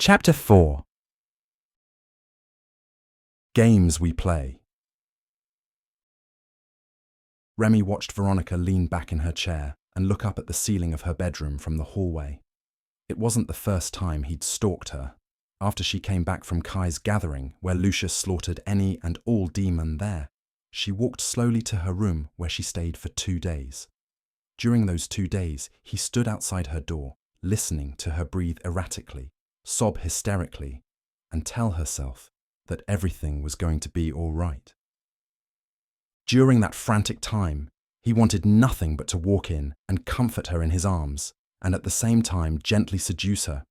Chapter 4. Games We Play. Remy watched Veronica lean back in her chair and look up at the ceiling of her bedroom from the hallway. It wasn't the first time he'd stalked her. After she came back from Kai's gathering, where Lucius slaughtered any and all demon there, she walked slowly to her room where she stayed for 2 days. During those 2 days, he stood outside her door, listening to her breathe erratically, sob hysterically, and tell herself that everything was going to be all right. During that frantic time, he wanted nothing but to walk in and comfort her in his arms, and at the same time gently seduce her,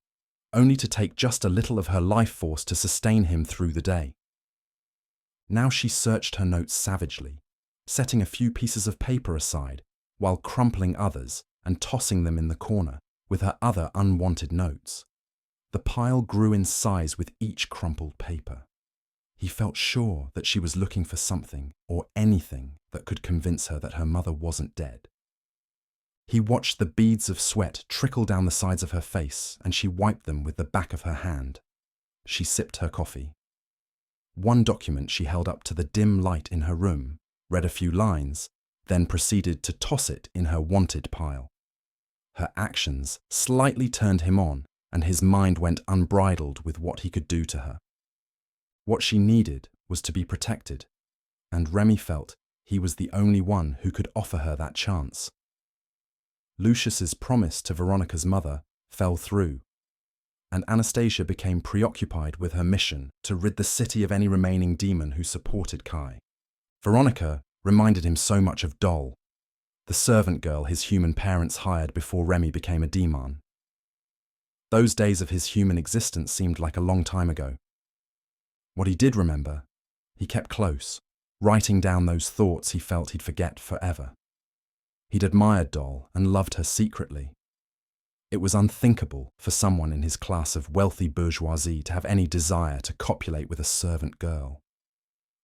only to take just a little of her life force to sustain him through the day. Now she searched her notes savagely, setting a few pieces of paper aside, while crumpling others and tossing them in the corner with her other unwanted notes. The pile grew in size with each crumpled paper. He felt sure that she was looking for something or anything that could convince her that her mother wasn't dead. He watched the beads of sweat trickle down the sides of her face, and she wiped them with the back of her hand. She sipped her coffee. One document she held up to the dim light in her room, read a few lines, then proceeded to toss it in her wanted pile. Her actions slightly turned him on, and his mind went unbridled with what he could do to her. What she needed was to be protected, and Remy felt he was the only one who could offer her that chance. Lucius's promise to Veronica's mother fell through, and Anastasia became preoccupied with her mission to rid the city of any remaining demon who supported Kai. Veronica reminded him so much of Doll, the servant girl his human parents hired before Remy became a demon. Those days of his human existence seemed like a long time ago. What he did remember, he kept close, writing down those thoughts he felt he'd forget forever. He'd admired Doll and loved her secretly. It was unthinkable for someone in his class of wealthy bourgeoisie to have any desire to copulate with a servant girl.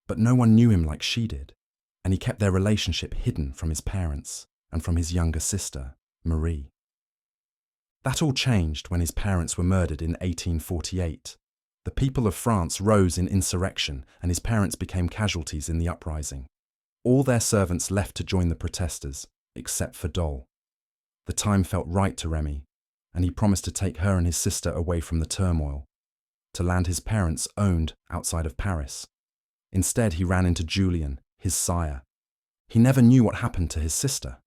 But no one knew him like she did, and he kept their relationship hidden from his parents and from his younger sister, Marie. That all changed when his parents were murdered in 1848. The people of France rose in insurrection, and his parents became casualties in the uprising. All their servants left to join the protesters, except for Doll. The time felt right to Remy, and he promised to take her and his sister away from the turmoil, to land his parents owned outside of Paris. Instead, he ran into Julian, his sire. He never knew what happened to his sister.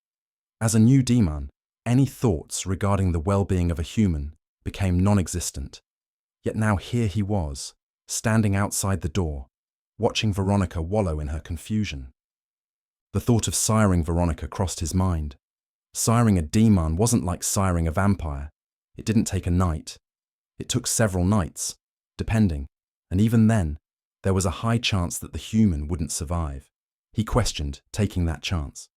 As a new demon, any thoughts regarding the well-being of a human became non-existent. Yet now here he was, standing outside the door, watching Veronica wallow in her confusion. The thought of siring Veronica crossed his mind. Siring a demon wasn't like siring a vampire. It didn't take a night. It took several nights, depending, and even then, there was a high chance that the human wouldn't survive. He questioned taking that chance.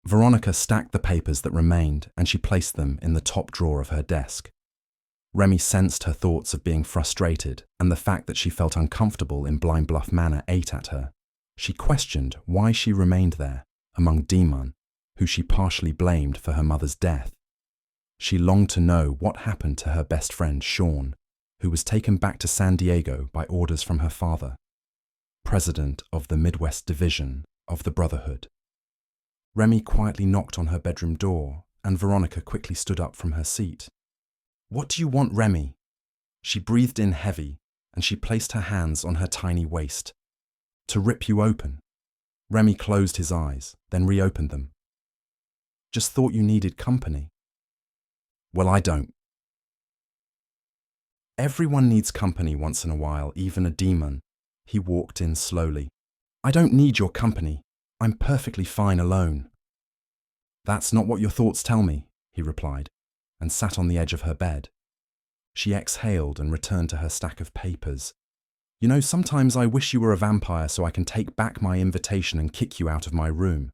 Veronica stacked the papers that remained, and she placed them in the top drawer of her desk. Remy sensed her thoughts of being frustrated, and the fact that she felt uncomfortable in Blind Bluff Manor ate at her. She questioned why she remained there, among demon, who she partially blamed for her mother's death. She longed to know what happened to her best friend Sean, who was taken back to San Diego by orders from her father, president of the Midwest Division of the Brotherhood. Remy quietly knocked on her bedroom door, and Veronica quickly stood up from her seat. "What do you want, Remy?" She breathed in heavy, and she placed her hands on her tiny waist. "To rip you open." Remy closed his eyes, then reopened them. "Just thought you needed company." "Well, I don't." "Everyone needs company once in a while, even a demon." He walked in slowly. "I don't need your company. I'm perfectly fine alone." "That's not what your thoughts tell me," he replied, and sat on the edge of her bed. She exhaled and returned to her stack of papers. "You know, sometimes I wish you were a vampire so I can take back my invitation and kick you out of my room."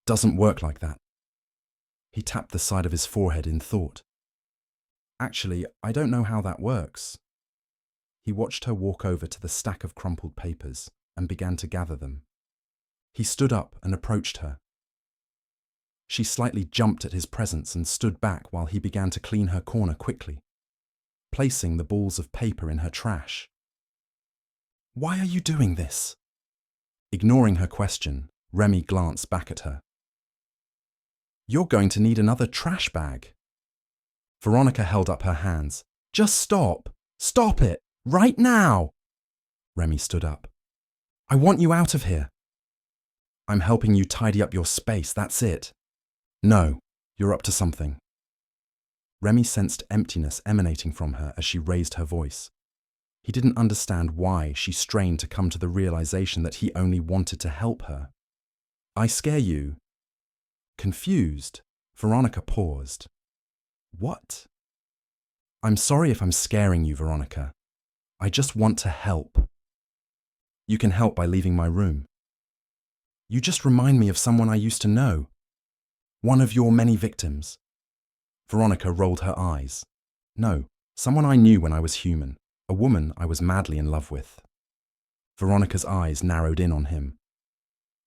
"Doesn't work like that." He tapped the side of his forehead in thought. "Actually, I don't know how that works." He watched her walk over to the stack of crumpled papers and began to gather them. He stood up and approached her. She slightly jumped at his presence and stood back while he began to clean her corner quickly. placing the balls of paper in her trash. "Why are you doing this?" Ignoring her question, Remy glanced back at her. "You're going to need another trash bag." Veronica held up her hands. "Just stop! Stop it! Right now!" Remy stood up. "I want you out of here." "I'm helping you tidy up your space, that's it." "No, you're up to something." Remy sensed emptiness emanating from her as she raised her voice. He didn't understand why she strained to come to the realization that he only wanted to help her. "I scare you?" Confused, Veronica paused. "What?" "I'm sorry if I'm scaring you, Veronica. I just want to help." "You can help by leaving my room." "You just remind me of someone I used to know. One of your many victims." Veronica rolled her eyes. "No, someone I knew when I was human. A woman I was madly in love with." Veronica's eyes narrowed in on him.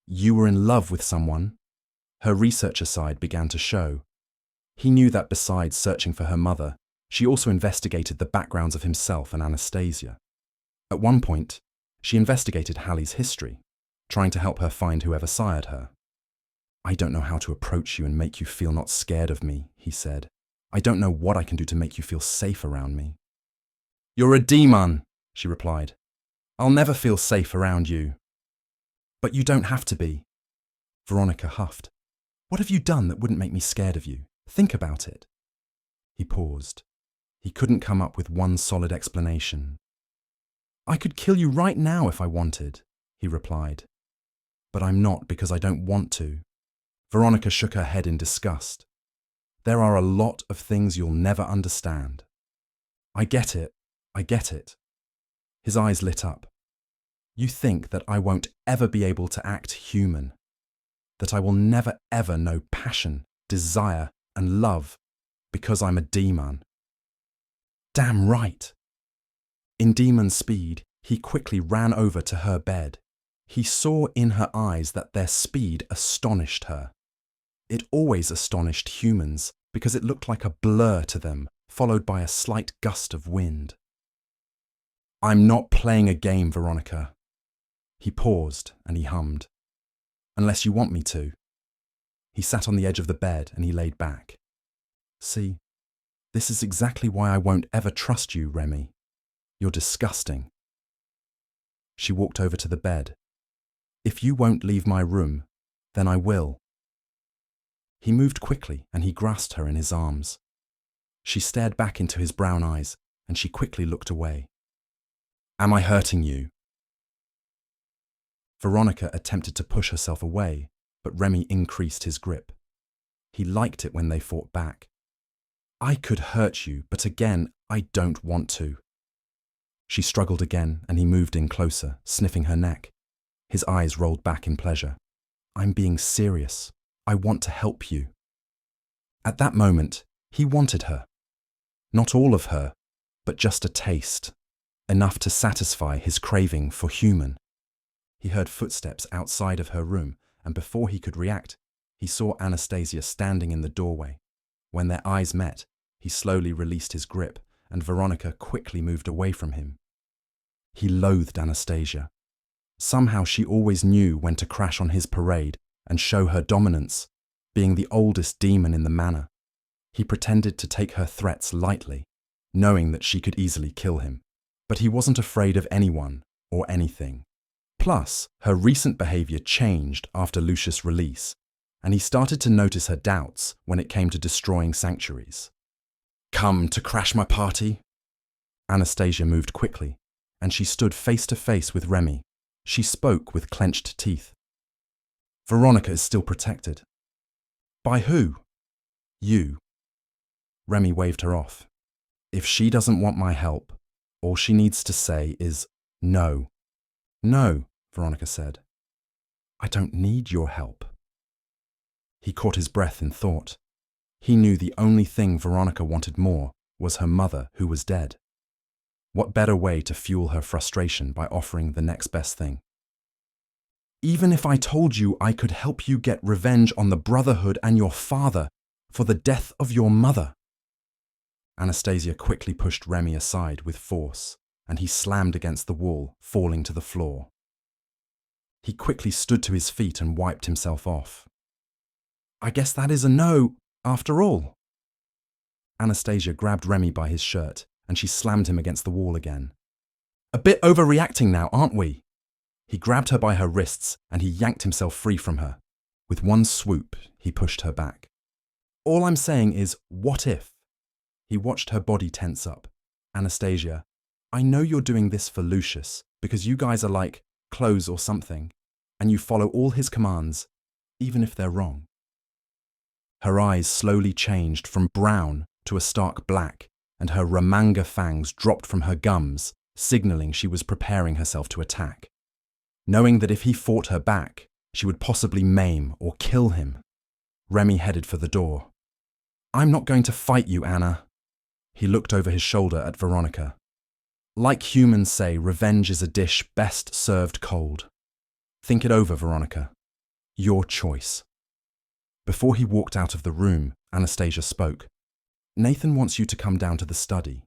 "You were in love with someone?" Her researcher side began to show. He knew that besides searching for her mother, she also investigated the backgrounds of himself and Anastasia. At one point, she investigated Hallie's history, trying to help her find whoever sired her. "I don't know how to approach you and make you feel not scared of me," he said. "I don't know what I can do to make you feel safe around me." "You're a demon," she replied. "I'll never feel safe around you." "But you don't have to be." Veronica huffed. "What have you done that wouldn't make me scared of you? Think about it." He paused. He couldn't come up with one solid explanation. "I could kill you right now if I wanted," he replied. "But I'm not because I don't want to." Veronica shook her head in disgust. "There are a lot of things you'll never understand." "I get it. I get it." His eyes lit up. "You think that I won't ever be able to act human, that I will never ever know passion, desire, and love because I'm a demon." "Damn right." In demon speed, he quickly ran over to her bed. He saw in her eyes that their speed astonished her. It always astonished humans because it looked like a blur to them, followed by a slight gust of wind. "I'm not playing a game, Veronica." He paused and he hummed. "Unless you want me to." He sat on the edge of the bed and he laid back. "See, this is exactly why I won't ever trust you, Remy. You're disgusting." She walked over to the bed. "If you won't leave my room, then I will." He moved quickly and he grasped her in his arms. She stared back into his brown eyes and she quickly looked away. "Am I hurting you?" Veronica attempted to push herself away, but Remy increased his grip. He liked it when they fought back. "I could hurt you, but again, I don't want to." She struggled again and he moved in closer, sniffing her neck. His eyes rolled back in pleasure. "I'm being serious. I want to help you." At that moment, he wanted her. Not all of her, but just a taste. Enough to satisfy his craving for human. He heard footsteps outside of her room, and before he could react, he saw Anastasia standing in the doorway. When their eyes met, he slowly released his grip, and Veronica quickly moved away from him. He loathed Anastasia. Somehow she always knew when to crash on his parade and show her dominance, being the oldest demon in the manor. He pretended to take her threats lightly, knowing that she could easily kill him. But he wasn't afraid of anyone or anything. Plus, her recent behavior changed after Lucius' release, and he started to notice her doubts when it came to destroying sanctuaries. "Come to crash my party?" Anastasia moved quickly, and she stood face to face with Remy. She spoke with clenched teeth. "Veronica is still protected." "By who?" "You." Remy waved her off. "If she doesn't want my help, all she needs to say is no." "No," Veronica said. "I don't need your help." He caught his breath in thought. He knew the only thing Veronica wanted more was her mother who was dead. What better way to fuel her frustration by offering the next best thing? "Even if I told you I could help you get revenge on the Brotherhood and your father for the death of your mother." Anastasia quickly pushed Remy aside with force, and he slammed against the wall, falling to the floor. He quickly stood to his feet and wiped himself off. "I guess that is a no, after all." Anastasia grabbed Remy by his shirt, and she slammed him against the wall again. "A bit overreacting now, aren't we?" He grabbed her by her wrists, and he yanked himself free from her. With one swoop, he pushed her back. "All I'm saying is, what if?" He watched her body tense up. "Anastasia, I know you're doing this for Lucius, because you guys are like clothes or something, and you follow all his commands, even if they're wrong." Her eyes slowly changed from brown to a stark black, and her Ramanga fangs dropped from her gums, signaling she was preparing herself to attack. Knowing that if he fought her back, she would possibly maim or kill him, Remy headed for the door. "I'm not going to fight you, Anna." He looked over his shoulder at Veronica. "Like humans say, revenge is a dish best served cold. Think it over, Veronica. Your choice." Before he walked out of the room, Anastasia spoke. "Nathan wants you to come down to the study."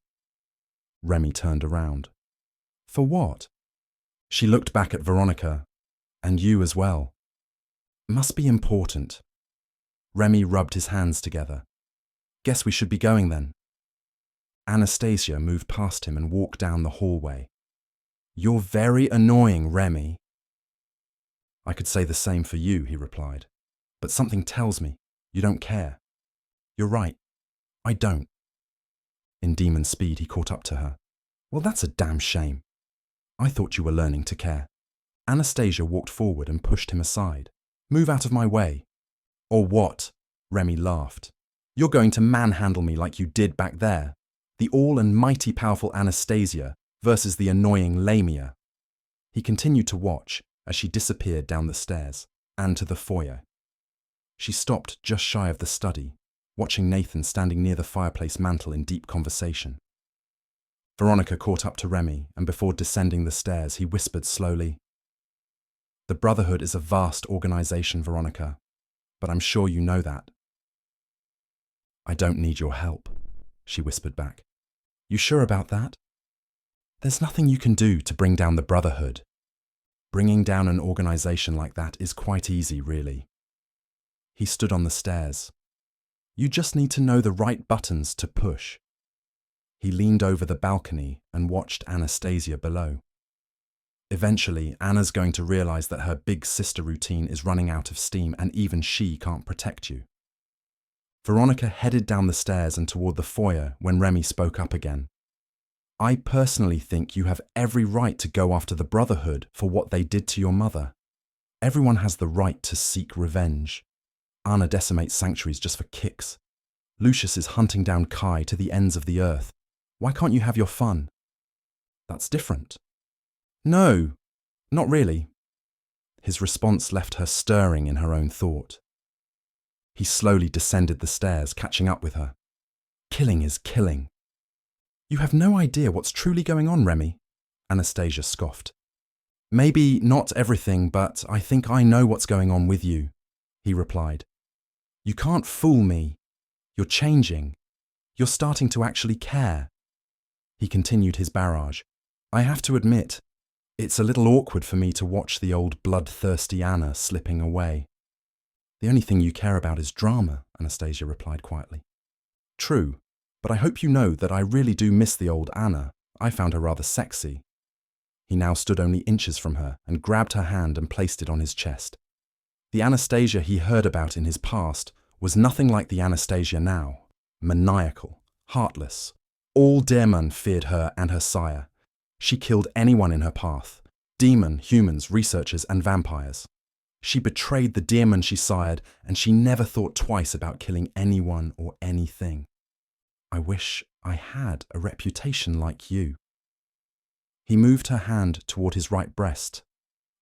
Remy turned around. "For what?" She looked back at Veronica. "And you as well." "Must be important." Remy rubbed his hands together. "Guess we should be going then." Anastasia moved past him and walked down the hallway. "You're very annoying, Remy." "I could say the same for you," he replied. "But something tells me you don't care." "You're right. I don't." In demon speed, he caught up to her. "Well, that's a damn shame. I thought you were learning to care." Anastasia walked forward and pushed him aside. "Move out of my way." "Or what?" Remy laughed. "You're going to manhandle me like you did back there. The all and mighty powerful Anastasia versus the annoying Lamia." He continued to watch as she disappeared down the stairs and to the foyer. She stopped just shy of the study, watching Nathan standing near the fireplace mantel in deep conversation. Veronica caught up to Remy, and before descending the stairs, he whispered slowly, "The Brotherhood is a vast organization, Veronica, but I'm sure you know that." "I don't need your help," she whispered back. "You sure about that?" "There's nothing you can do to bring down the Brotherhood. Bringing down an organization like that is quite easy, really." He stood on the stairs. "You just need to know the right buttons to push." He leaned over the balcony and watched Anastasia below. Eventually, Anna's going to realize that her big sister routine is running out of steam and even she can't protect you. Veronica headed down the stairs and toward the foyer when Remy spoke up again. "I personally think you have every right to go after the Brotherhood for what they did to your mother. Everyone has the right to seek revenge. Anna decimates sanctuaries just for kicks. Lucius is hunting down Kai to the ends of the earth. Why can't you have your fun?" "That's different." "No, not really." His response left her stirring in her own thought. He slowly descended the stairs, catching up with her. "Killing is killing." "You have no idea what's truly going on, Remy," Anastasia scoffed. "Maybe not everything, but I think I know what's going on with you," he replied. "You can't fool me. You're changing. You're starting to actually care." He continued his barrage. "I have to admit, it's a little awkward for me to watch the old bloodthirsty Anna slipping away." "The only thing you care about is drama," Anastasia replied quietly. "True, but I hope you know that I really do miss the old Anna. I found her rather sexy." He now stood only inches from her and grabbed her hand and placed it on his chest. The Anastasia he heard about in his past was nothing like the Anastasia now. Maniacal, heartless. All Deamhan feared her and her sire. She killed anyone in her path. Demon, humans, researchers, and vampires. She betrayed the Deamhan she sired, and she never thought twice about killing anyone or anything. "I wish I had a reputation like you." He moved her hand toward his right breast,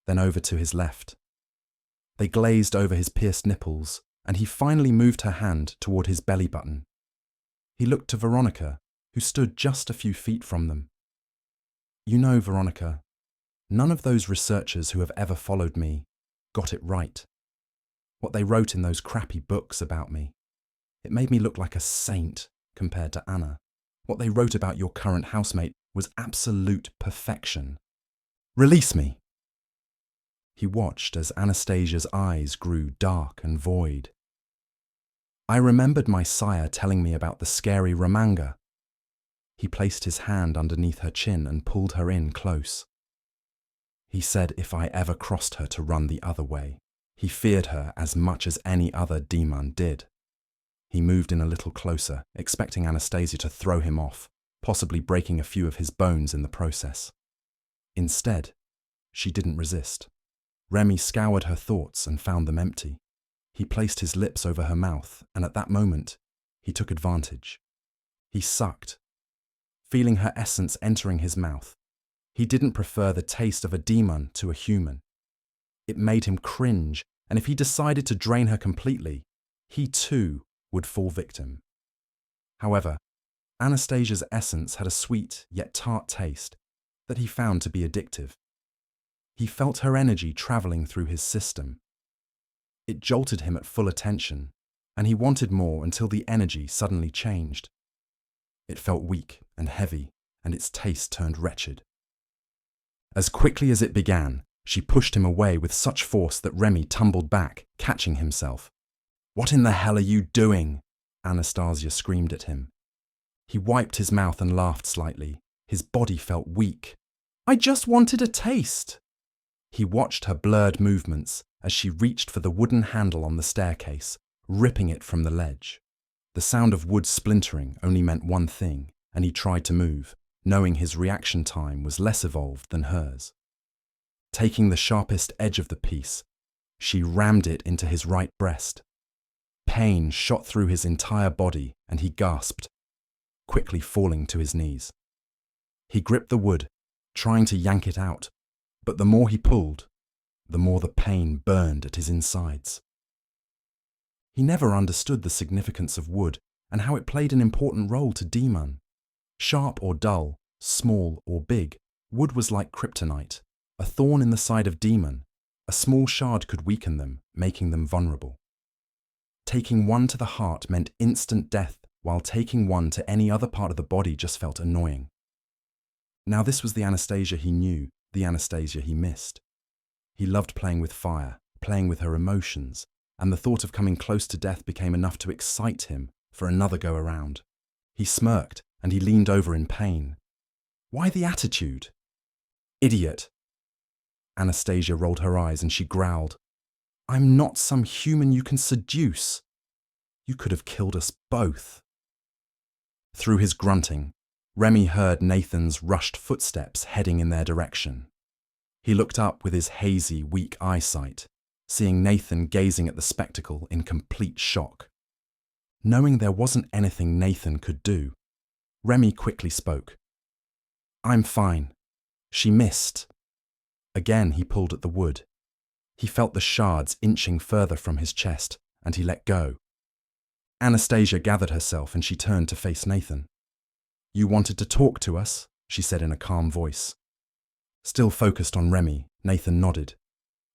then over to his left. They glazed over his pierced nipples, and he finally moved her hand toward his belly button. He looked to Veronica, who stood just a few feet from them. "You know, Veronica, none of those researchers who have ever followed me got it right. What they wrote in those crappy books about me, it made me look like a saint compared to Anna. What they wrote about your current housemate was absolute perfection. Release me." He watched as Anastasia's eyes grew dark and void. "I remembered my sire telling me about the scary Ramanga." He placed his hand underneath her chin and pulled her in close. "He said if I ever crossed her to run the other way. He feared her as much as any other Deamhan did." He moved in a little closer, expecting Anastasia to throw him off, possibly breaking a few of his bones in the process. Instead, she didn't resist. Remy scoured her thoughts and found them empty. He placed his lips over her mouth, and at that moment, he took advantage. He sucked, feeling her essence entering his mouth. He didn't prefer the taste of a demon to a human. It made him cringe, and if he decided to drain her completely, he too would fall victim. However, Anastasia's essence had a sweet yet tart taste that he found to be addictive. He felt her energy traveling through his system. It jolted him at full attention, and he wanted more until the energy suddenly changed. It felt weak and heavy, and its taste turned wretched. As quickly as it began, she pushed him away with such force that Remy tumbled back, catching himself. "What in the hell are you doing?" Anastasia screamed at him. He wiped his mouth and laughed slightly. His body felt weak. "I just wanted a taste." He watched her blurred movements as she reached for the wooden handle on the staircase, ripping it from the ledge. The sound of wood splintering only meant one thing, and he tried to move, knowing his reaction time was less evolved than hers. Taking the sharpest edge of the piece, she rammed it into his right breast. Pain shot through his entire body, and he gasped, quickly falling to his knees. He gripped the wood, trying to yank it out, but the more he pulled, the more the pain burned at his insides. He never understood the significance of wood and how it played an important role to Deamhan. Sharp or dull, small or big, wood was like kryptonite, a thorn in the side of Deamhan. A small shard could weaken them, making them vulnerable. Taking one to the heart meant instant death, while taking one to any other part of the body just felt annoying. Now this was the Anastasia he knew, the Anastasia he missed. He loved playing with fire, playing with her emotions, and the thought of coming close to death became enough to excite him for another go-around. He smirked, and he leaned over in pain. "Why the attitude?" "Idiot." Anastasia rolled her eyes and she growled, "I'm not some human you can seduce. You could have killed us both." Through his grunting, Remy heard Nathan's rushed footsteps heading in their direction. He looked up with his hazy, weak eyesight, seeing Nathan gazing at the spectacle in complete shock. Knowing there wasn't anything Nathan could do, Remy quickly spoke. "I'm fine. She missed." Again he pulled at the wood. He felt the shards inching further from his chest, and he let go. Anastasia gathered herself and she turned to face Nathan. "You wanted to talk to us?" she said in a calm voice. Still focused on Remy, Nathan nodded.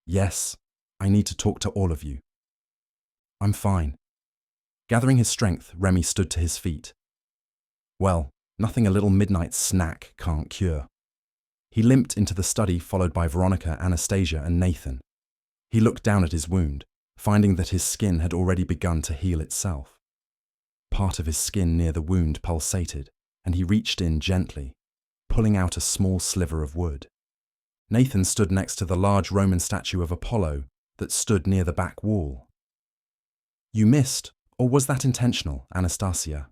"Yes, I need to talk to all of you." "I'm fine." Gathering his strength, Remy stood to his feet. Well, nothing a little midnight snack can't cure. He limped into the study, followed by Veronica, Anastasia, and Nathan. He looked down at his wound, finding that his skin had already begun to heal itself. Part of his skin near the wound pulsated, and he reached in gently, pulling out a small sliver of wood. Nathan stood next to the large Roman statue of Apollo that stood near the back wall. "You missed, or was that intentional, Anastasia?"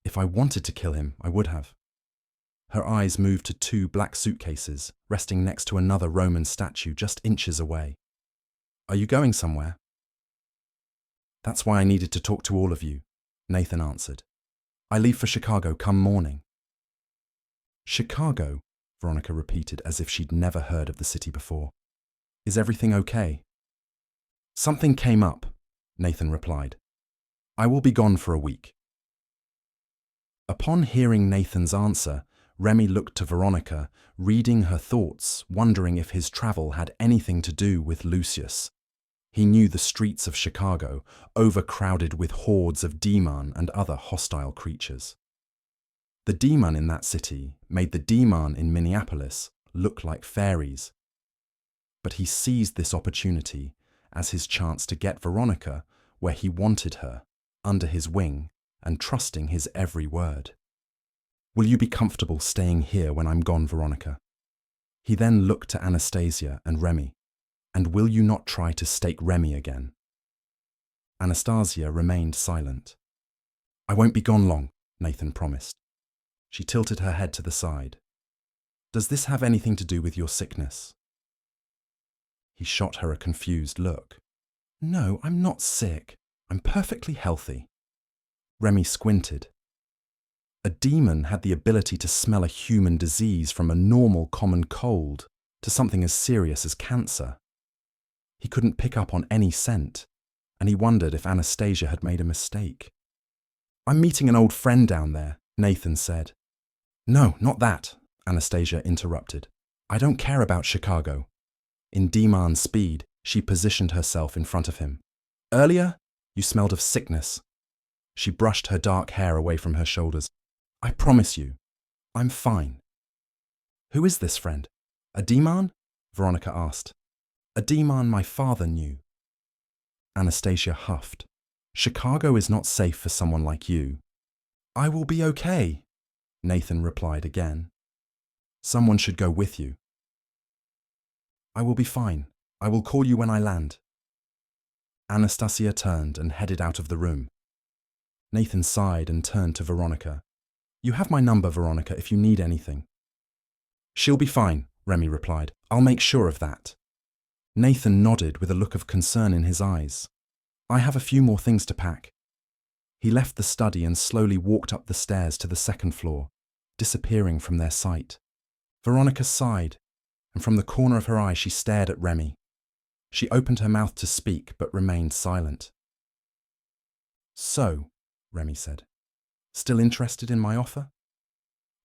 "If I wanted to kill him, I would have." Her eyes moved to two black suitcases, resting next to another Roman statue just inches away. "Are you going somewhere?" "That's why I needed to talk to all of you," Nathan answered. "I leave for Chicago come morning." "Chicago?" Veronica repeated as if she'd never heard of the city before. "Is everything okay?" "Something came up," Nathan replied. "I will be gone for a week." Upon hearing Nathan's answer, Remy looked to Veronica, reading her thoughts, wondering if his travel had anything to do with Lucius. He knew the streets of Chicago, overcrowded with hordes of Deamhan and other hostile creatures. The Deamhan in that city made the Deamhan in Minneapolis look like fairies. But he seized this opportunity as his chance to get Veronica where he wanted her, under his wing and trusting his every word. "Will you be comfortable staying here when I'm gone, Veronica?" He then looked to Anastasia and Remy. "And will you not try to stake Remy again?" Anastasia remained silent. "I won't be gone long," Nathan promised. She tilted her head to the side. "Does this have anything to do with your sickness?" He shot her a confused look. "No, I'm not sick. I'm perfectly healthy." Remy squinted. A demon had the ability to smell a human disease from a normal common cold to something as serious as cancer. He couldn't pick up on any scent, and he wondered if Anastasia had made a mistake. "I'm meeting an old friend down there," Nathan said. "No, not that," Anastasia interrupted. "I don't care about Chicago." In Deamhan's speed, she positioned herself in front of him. "Earlier, you smelled of sickness." She brushed her dark hair away from her shoulders. "I promise you, I'm fine." "Who is this friend? A Deamhan?" Veronica asked. "A Deamhan my father knew." Anastasia huffed. "Chicago is not safe for someone like you." "I will be okay," Nathan replied again. "Someone should go with you." "I will be fine. I will call you when I land." Anastasia turned and headed out of the room. Nathan sighed and turned to Veronica. "You have my number, Veronica, if you need anything." "She'll be fine," Remy replied. "I'll make sure of that." Nathan nodded with a look of concern in his eyes. "I have a few more things to pack." He left the study and slowly walked up the stairs to the second floor, disappearing from their sight. Veronica sighed, and from the corner of her eye she stared at Remy. She opened her mouth to speak, but remained silent. "So," Remy said, "still interested in my offer?"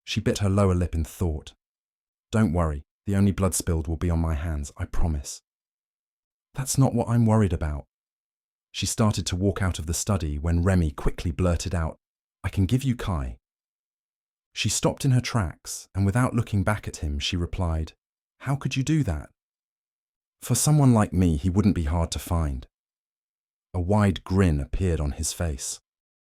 She bit her lower lip in thought. "Don't worry, the only blood spilled will be on my hands, I promise." "That's not what I'm worried about." She started to walk out of the study when Remy quickly blurted out, "I can give you Kai." She stopped in her tracks, and without looking back at him, she replied, "How could you do that?" "For someone like me, he wouldn't be hard to find." A wide grin appeared on his face.